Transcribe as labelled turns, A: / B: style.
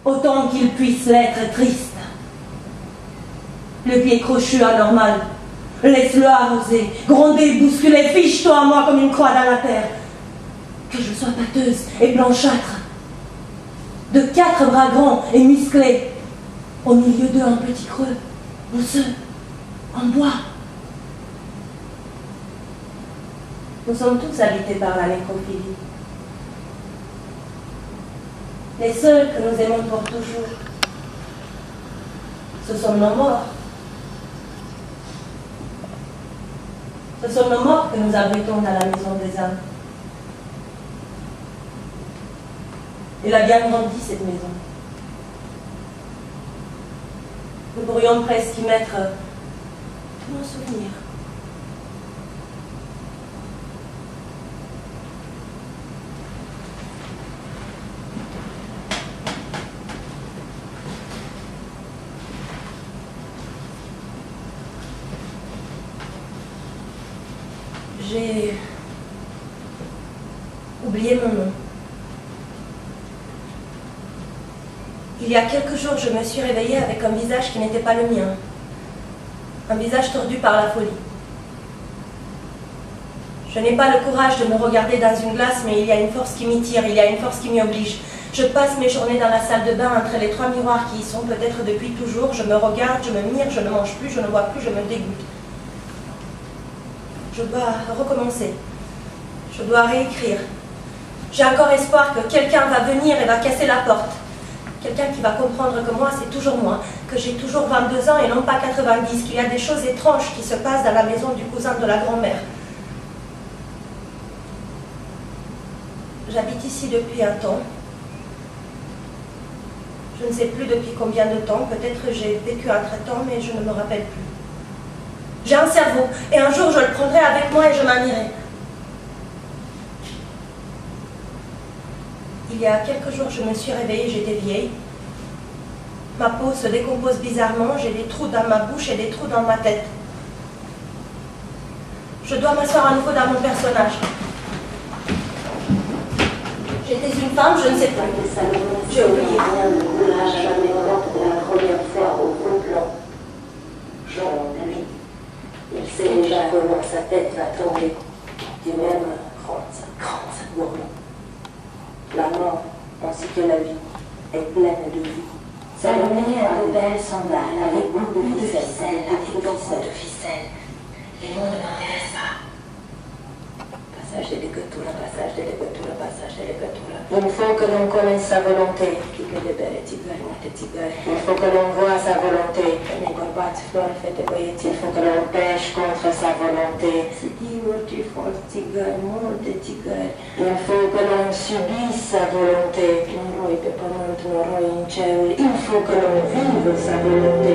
A: autant qu'il puisse l'être triste. Le pied crochu anormal, laisse-le arroser, gronder, bousculer, fiche-toi à moi comme une croix dans la terre. Que je sois pâteuse et blanchâtre, de 4 bras grands et musclés, au milieu d'eux un petit creux, mousseux, en bois. Nous sommes tous habités par la nécrophilie. Les seuls que nous aimons pour toujours, ce sont nos morts. Ce sont nos morts que nous abritons dans la maison des âmes. Elle a bien grandi, cette maison. Nous pourrions presque y mettre tous nos souvenirs. J'ai oublié mon nom. Il y a quelques jours, je me suis réveillée avec un visage qui n'était pas le mien. Un visage tordu par la folie. Je n'ai pas le courage de me regarder dans une glace, mais il y a une force qui m'y tire, il y a une force qui m'y oblige. Je passe mes journées dans la salle de bain entre les 3 miroirs qui y sont peut-être depuis toujours. Je me regarde, je me mire, je ne mange plus, je ne vois plus, je me dégoûte. Je dois recommencer. Je dois réécrire. J'ai encore espoir que quelqu'un va venir et va casser la porte. Quelqu'un qui va comprendre que moi, c'est toujours moi, que j'ai toujours 22 ans et non pas 90, qu'il y a des choses étranges qui se passent dans la maison du cousin de la grand-mère. J'habite ici depuis un temps. Je ne sais plus depuis combien de temps, peut-être j'ai vécu entre-temps, mais je ne me rappelle plus. J'ai un cerveau, et un jour je le prendrai avec moi et je m'en irai. Il y a quelques jours, je me suis réveillée, j'étais vieille. Ma peau se décompose bizarrement, j'ai des trous dans ma bouche et des trous dans ma tête. Je dois m'asseoir à nouveau dans mon personnage. J'étais une femme, je ne sais pas. J'ai oublié.
B: Rien ne coulera jamais pour la première fois au gros plan. Genre lui. Il sait déjà comment sa tête va tomber. Du même grande gourmand. La mort, ainsi que la vie, est pleine de vie. Salomé a de belles sandales avec beaucoup de ficelles, Les mots ne m'intéressent pas. Passage de l'égotoula, passage de l'égotoula, passage de l'égotoula. Il faut que l'on connaisse sa volonté. Il faut que l'on voie sa volonté. Il faut que l'on pêche contre sa volonté. Il faut que l'on subisse sa volonté. Il faut que l'on vive sa volonté.